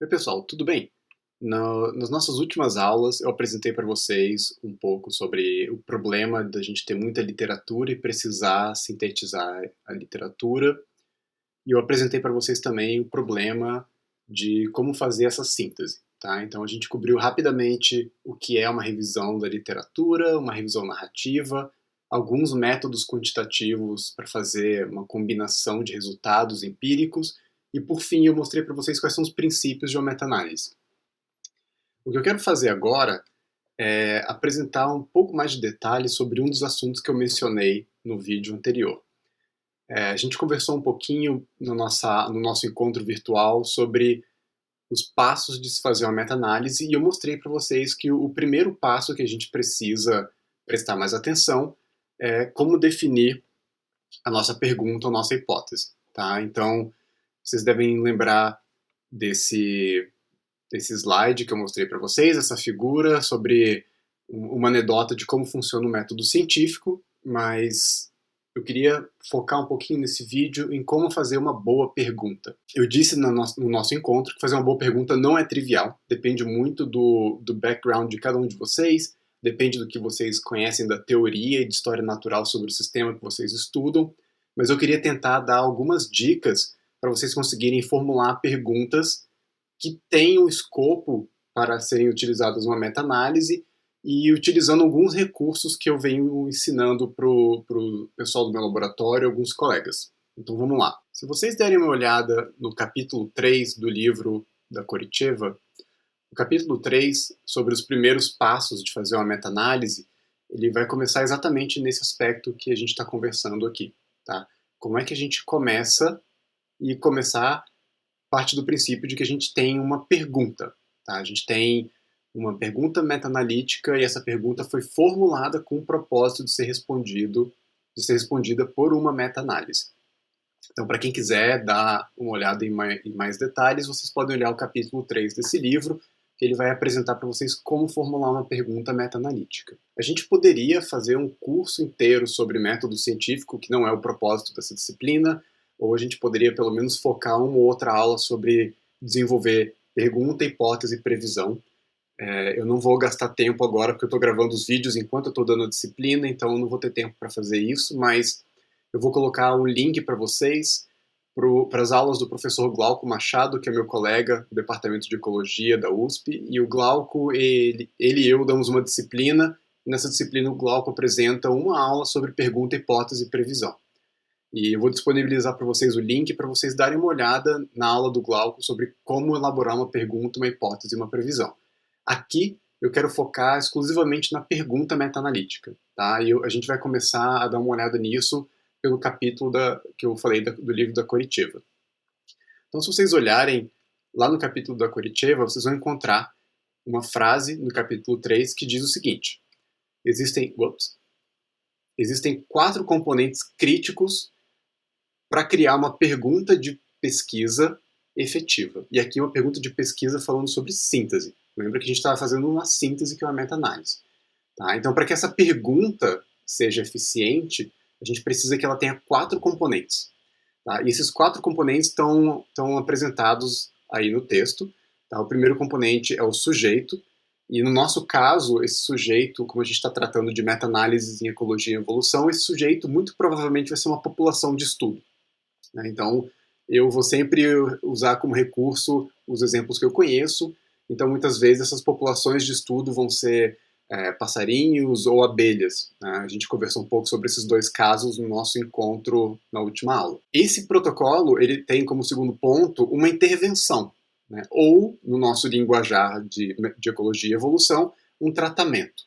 Oi, pessoal, tudo bem? Nas nossas últimas aulas, eu apresentei para vocês um pouco sobre o problema da gente ter muita literatura e precisar sintetizar a literatura. E eu apresentei para vocês também o problema de como fazer essa síntese, tá? Então a gente cobriu rapidamente o que é uma revisão da literatura, uma revisão narrativa, alguns métodos quantitativos para fazer uma combinação de resultados empíricos e, por fim, eu mostrei para vocês quais são os princípios de uma meta-análise. O que eu quero fazer agora é apresentar um pouco mais de detalhes sobre um dos assuntos que eu mencionei no vídeo anterior. A gente conversou um pouquinho no nosso encontro virtual sobre os passos de se fazer uma meta-análise e eu mostrei para vocês que o primeiro passo que a gente precisa prestar mais atenção é como definir a nossa pergunta ou nossa hipótese, tá? Então, vocês devem lembrar desse slide que eu mostrei para vocês, essa figura sobre uma anedota de como funciona o método científico, mas eu queria focar um pouquinho nesse vídeo em como fazer uma boa pergunta. Eu disse no nosso encontro que fazer uma boa pergunta não é trivial, depende muito do background de cada um de vocês, depende do que vocês conhecem da teoria e de história natural sobre o sistema que vocês estudam, mas eu queria tentar dar algumas dicas para vocês conseguirem formular perguntas que tenham escopo para serem utilizadas numa meta-análise e utilizando alguns recursos que eu venho ensinando para o pessoal do meu laboratório e alguns colegas. Então vamos lá. Se vocês derem uma olhada no capítulo 3 do livro da Korytcheva, o capítulo 3, sobre os primeiros passos de fazer uma meta-análise, ele vai começar exatamente nesse aspecto que a gente está conversando aqui. Tá? Como é que a gente começa e começar parte do princípio de que a gente tem uma pergunta. Tá? A gente tem uma pergunta meta-analítica e essa pergunta foi formulada com o propósito de ser respondida por uma meta-análise. Então, para quem quiser dar uma olhada em mais detalhes, vocês podem olhar o capítulo 3 desse livro, que ele vai apresentar para vocês como formular uma pergunta meta-analítica. A gente poderia fazer um curso inteiro sobre método científico, que não é o propósito dessa disciplina, ou a gente poderia pelo menos focar uma ou outra aula sobre desenvolver pergunta, hipótese e previsão. Eu não vou gastar tempo agora, porque eu estou gravando os vídeos enquanto eu estou dando a disciplina, então eu não vou ter tempo para fazer isso, mas eu vou colocar um link para vocês para as aulas do professor Glauco Machado, que é meu colega do Departamento de Ecologia da USP, e o Glauco, ele e eu damos uma disciplina, e nessa disciplina o Glauco apresenta uma aula sobre pergunta, hipótese e previsão. E eu vou disponibilizar para vocês o link para vocês darem uma olhada na aula do Glauco sobre como elaborar uma pergunta, uma hipótese e uma previsão. Aqui eu quero focar exclusivamente na pergunta meta-analítica, tá? E a gente vai começar a dar uma olhada nisso pelo capítulo que eu falei do livro da Korytcheva. Então, se vocês olharem lá no capítulo da Korytcheva, vocês vão encontrar uma frase no capítulo 3 que diz o seguinte: existem 4 componentes críticos para criar uma pergunta de pesquisa efetiva. E aqui uma pergunta de pesquisa falando sobre síntese. Lembra que a gente estava fazendo uma síntese que é uma meta-análise. Tá? Então, para que essa pergunta seja eficiente, a gente precisa que ela tenha 4 componentes. Tá? E esses 4 componentes estão apresentados aí no texto. Tá? O primeiro componente é o sujeito, e no nosso caso, esse sujeito, como a gente está tratando de meta-análises em ecologia e evolução, esse sujeito muito provavelmente vai ser uma população de estudo. Né? Então, eu vou sempre usar como recurso os exemplos que eu conheço. Então, muitas vezes, essas populações de estudo vão ser passarinhos ou abelhas. Né? A gente conversou um pouco sobre esses 2 casos no nosso encontro na última aula. Esse protocolo ele tem como segundo ponto uma intervenção, né? Ou, no nosso linguajar de ecologia e evolução, um tratamento.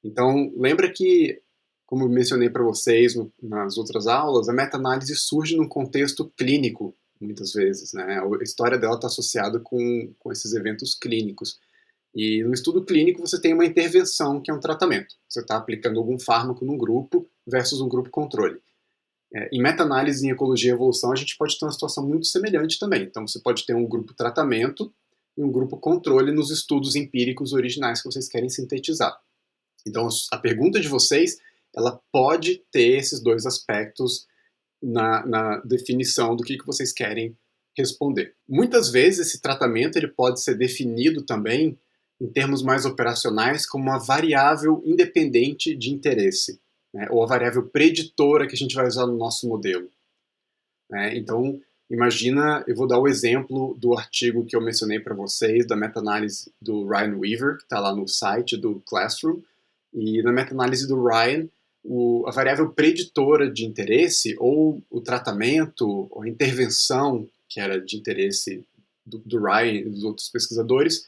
Então, lembra que, como eu mencionei para vocês nas outras aulas, a meta-análise surge num contexto clínico, muitas vezes. Né? A história dela está associada com esses eventos clínicos. E no estudo clínico você tem uma intervenção, que é um tratamento. Você está aplicando algum fármaco num grupo versus um grupo controle. Em meta-análise em ecologia e evolução, a gente pode ter uma situação muito semelhante também. Então você pode ter um grupo tratamento e um grupo controle nos estudos empíricos originais que vocês querem sintetizar. Então a pergunta de vocês, ela pode ter esses 2 aspectos na definição do que vocês querem responder. Muitas vezes esse tratamento ele pode ser definido também em termos mais operacionais como uma variável independente de interesse, né, ou a variável preditora que a gente vai usar no nosso modelo. Né? Então, imagina, eu vou dar o exemplo do artigo que eu mencionei para vocês, da meta-análise do Ryan Weaver, que está lá no site do Classroom, e na meta-análise do Ryan, a variável preditora de interesse, ou o tratamento, ou a intervenção que era de interesse do Ryan e dos outros pesquisadores,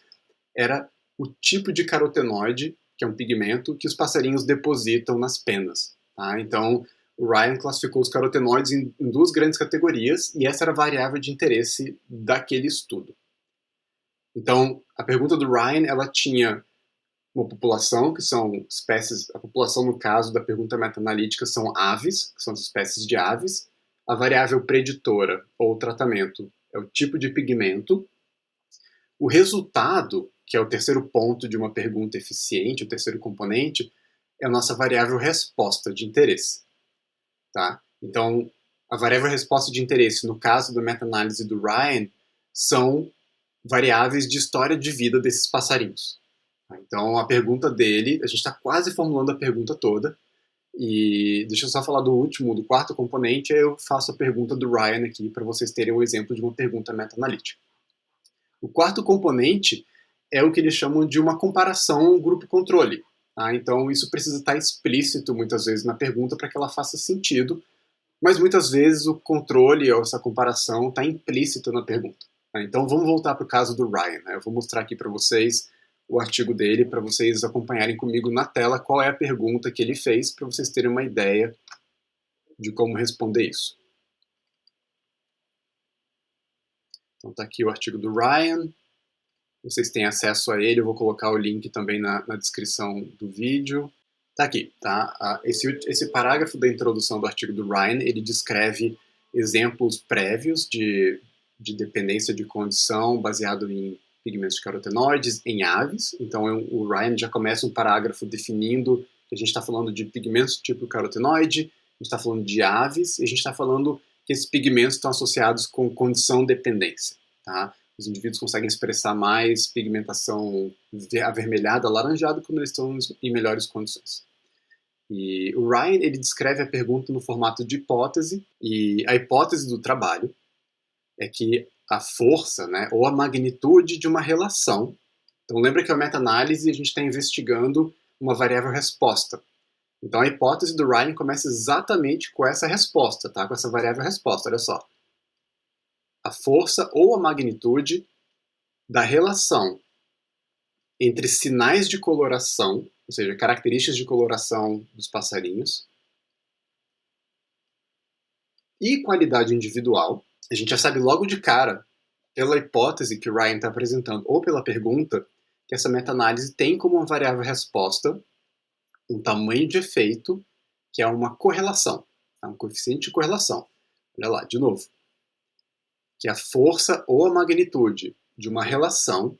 era o tipo de carotenoide, que é um pigmento, que os passarinhos depositam nas penas. Tá? Então, o Ryan classificou os carotenoides em duas grandes categorias, e essa era a variável de interesse daquele estudo. Então, a pergunta do Ryan, ela tinha uma população, que são espécies, a população no caso da pergunta meta-analítica são aves, que são as espécies de aves. A variável preditora, ou tratamento, é o tipo de pigmento. O resultado, que é o terceiro ponto de uma pergunta eficiente, o terceiro componente, é a nossa variável resposta de interesse. Tá? Então, a variável resposta de interesse, no caso da meta-análise do Ryan, são variáveis de história de vida desses passarinhos. Tá? Então, a pergunta dele, a gente está quase formulando a pergunta toda, e deixa eu só falar do quarto componente, aí eu faço a pergunta do Ryan aqui para vocês terem um exemplo de uma pergunta meta-analítica. O quarto componente é o que eles chamam de uma comparação grupo-controle. Tá? Então, isso precisa estar explícito muitas vezes na pergunta para que ela faça sentido, mas muitas vezes o controle ou essa comparação está implícito na pergunta. Tá? Então, vamos voltar para o caso do Ryan. Né? Eu vou mostrar aqui para vocês o artigo dele, para vocês acompanharem comigo na tela qual é a pergunta que ele fez, para vocês terem uma ideia de como responder isso. Então, está aqui o artigo do Ryan. Vocês têm acesso a ele, eu vou colocar o link também na descrição do vídeo. Tá aqui, tá? Esse parágrafo da introdução do artigo do Ryan, ele descreve exemplos prévios de dependência de condição baseado em pigmentos de carotenoides em aves. Então o Ryan já começa um parágrafo definindo que a gente está falando de pigmentos tipo carotenoide, a gente está falando de aves, e a gente está falando que esses pigmentos estão associados com condição dependência, tá? Os indivíduos conseguem expressar mais pigmentação avermelhada, alaranjada, quando eles estão em melhores condições. E o Ryan, ele descreve a pergunta no formato de hipótese, e a hipótese do trabalho é que a força, né, ou a magnitude de uma relação. Então lembra que a meta-análise a gente está investigando uma variável resposta. Então a hipótese do Ryan começa exatamente com essa resposta, tá? Com essa variável resposta, olha só. A força ou a magnitude da relação entre sinais de coloração, ou seja, características de coloração dos passarinhos, e qualidade individual. A gente já sabe logo de cara, pela hipótese que o Ryan está apresentando, ou pela pergunta, que essa meta-análise tem como uma variável resposta um tamanho de efeito, que é uma correlação, um coeficiente de correlação. Olha lá, de novo. Que a força ou a magnitude de uma relação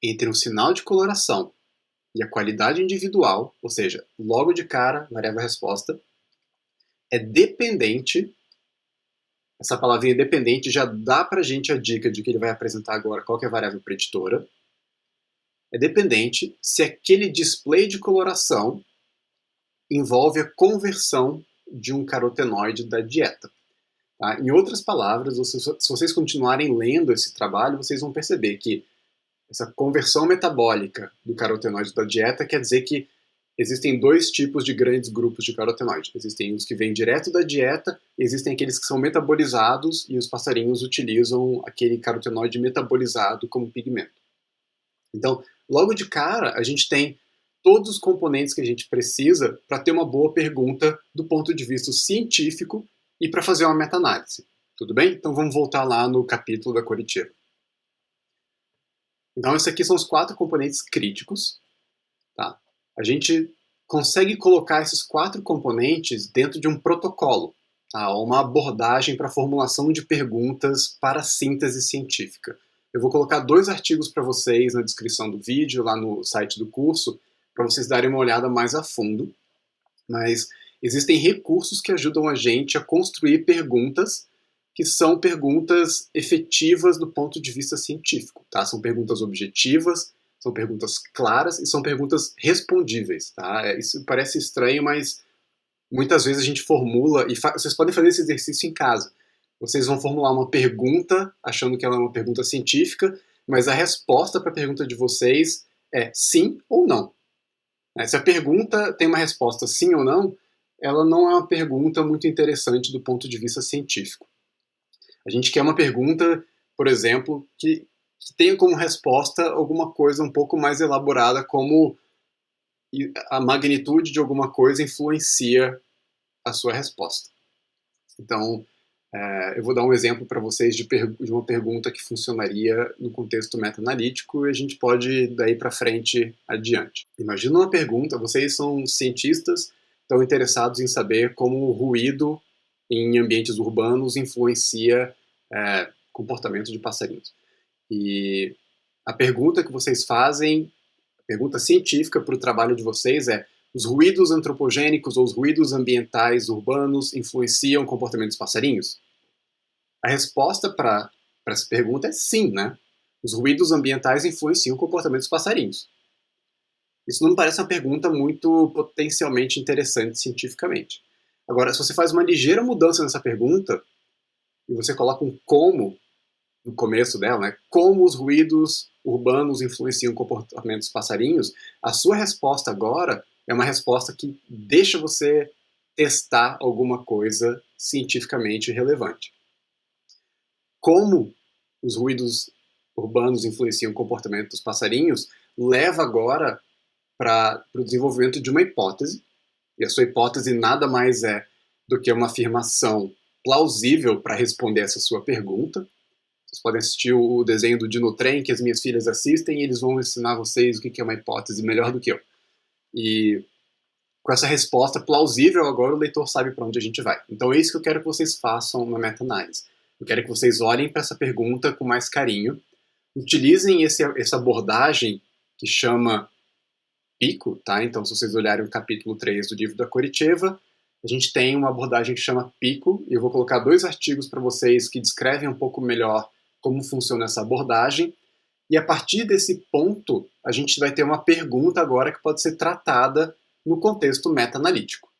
entre um sinal de coloração e a qualidade individual, ou seja, logo de cara, variável resposta, é dependente. Essa palavrinha dependente já dá pra gente a dica de que ele vai apresentar agora qual que é a variável preditora. É dependente se aquele display de coloração envolve a conversão de um carotenoide da dieta. Tá? Em outras palavras, se vocês continuarem lendo esse trabalho, vocês vão perceber que essa conversão metabólica do carotenoide da dieta quer dizer que existem dois tipos de grandes grupos de carotenoide. Existem os que vêm direto da dieta, e existem aqueles que são metabolizados, e os passarinhos utilizam aquele carotenoide metabolizado como pigmento. Então, logo de cara, a gente tem todos os componentes que a gente precisa para ter uma boa pergunta do ponto de vista científico e para fazer uma meta-análise. Tudo bem? Então vamos voltar lá no capítulo da Coritiba. Então esses aqui são os 4 componentes críticos. Tá? A gente consegue colocar esses 4 componentes dentro de um protocolo, tá? Uma abordagem para a formulação de perguntas para a síntese científica. Eu vou colocar 2 artigos para vocês na descrição do vídeo, lá no site do curso, para vocês darem uma olhada mais a fundo. Mas existem recursos que ajudam a gente a construir perguntas que são perguntas efetivas do ponto de vista científico, tá? São perguntas objetivas, são perguntas claras e são perguntas respondíveis, tá? Isso parece estranho, mas muitas vezes a gente formula, e vocês podem fazer esse exercício em casa. Vocês vão formular uma pergunta, achando que ela é uma pergunta científica, mas a resposta para a pergunta de vocês é sim ou não. Se a pergunta tem uma resposta sim ou não, ela não é uma pergunta muito interessante do ponto de vista científico. A gente quer uma pergunta, por exemplo, que tenha como resposta alguma coisa um pouco mais elaborada, como a magnitude de alguma coisa influencia a sua resposta. Então, eu vou dar um exemplo para vocês de uma pergunta que funcionaria no contexto meta-analítico e a gente pode daí para frente adiante. Imagina uma pergunta, vocês são cientistas, estão interessados em saber como o ruído em ambientes urbanos influencia comportamento de passarinhos. E a pergunta que vocês fazem, a pergunta científica para o trabalho de vocês é: os ruídos antropogênicos ou os ruídos ambientais urbanos influenciam o comportamento dos passarinhos? A resposta para essa pergunta é sim, né? Os ruídos ambientais influenciam o comportamento dos passarinhos. Isso não me parece uma pergunta muito potencialmente interessante cientificamente. Agora, se você faz uma ligeira mudança nessa pergunta e você coloca um como no começo dela, né? Como os ruídos urbanos influenciam o comportamento dos passarinhos, a sua resposta agora é uma resposta que deixa você testar alguma coisa cientificamente relevante. Como os ruídos urbanos influenciam o comportamento dos passarinhos leva agora para o desenvolvimento de uma hipótese, e a sua hipótese nada mais é do que uma afirmação plausível para responder essa sua pergunta. Vocês podem assistir o desenho do Dinotrem que as minhas filhas assistem e eles vão ensinar vocês o que é uma hipótese melhor do que eu. E com essa resposta plausível, agora o leitor sabe para onde a gente vai. Então é isso que eu quero que vocês façam na meta-análise. Eu quero que vocês olhem para essa pergunta com mais carinho, utilizem essa abordagem que chama PICO, tá? Então, se vocês olharem o capítulo 3 do livro da Korytcheva, a gente tem uma abordagem que chama PICO, e eu vou colocar 2 artigos para vocês que descrevem um pouco melhor como funciona essa abordagem, e a partir desse ponto, a gente vai ter uma pergunta agora que pode ser tratada no contexto meta-analítico.